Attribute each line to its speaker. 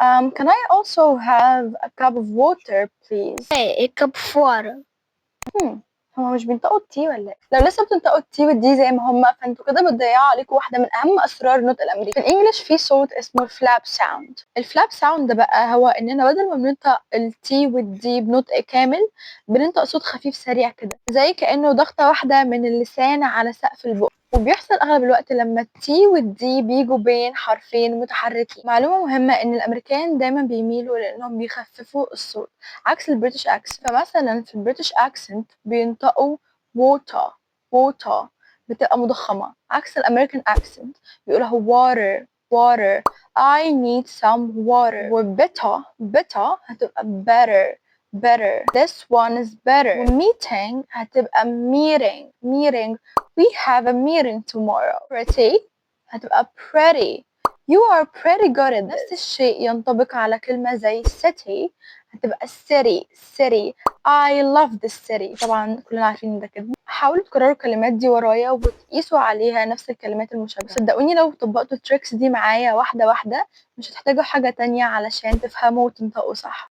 Speaker 1: Can I also have a cup of water please؟
Speaker 2: ايه كب فوارة.
Speaker 1: هما مش بينطقوا التي ولا ايه؟ لو لسه بتنطقوا التي والدي زي ما هما فانتوا كده بتضيعوا عليكم واحدة من أهم أسرار النطق الأمريكي. في الإنجليش في صوت اسمه الفلاب ساوند. الفلاب ساوند ده بقى هو إننا بدل ما بننطق التي والدي بنطق كامل بننطق صوت خفيف سريع كده زي كأنه ضغطة واحدة من اللسان على سقف البق. وبيحصل اغلب الوقت لما التي والدي بيجوا بين حرفين متحركين. معلومة مهمة ان الامريكان دايما بيميلوا لانهم بيخففوا الصوت عكس البريتش اكسنت. فمثلا في البريتش اكسنت بينطقوا water water بتبقى مضخمة عكس الامريكان اكسنت بيقولها water water. I need some water. وبيتا بيتا هتبقى better better. This one is better. وmeeting هتبقى meeting. We have a meeting tomorrow. Pretty هتبقى pretty. You are pretty good at this. نفس الشيء ينطبق على كلمة زي city هتبقى city. I love this city. طبعا كلنا عارفين ده كده. حاولوا تكرروا الكلمات دي ورايا وتقيسوا عليها نفس الكلمات المشابهة. صدقوني لو طبقتوا التريكس دي معايا واحدة واحدة مش هتحتاجوا حاجة تانية علشان تفهموا وتنطقوا صح.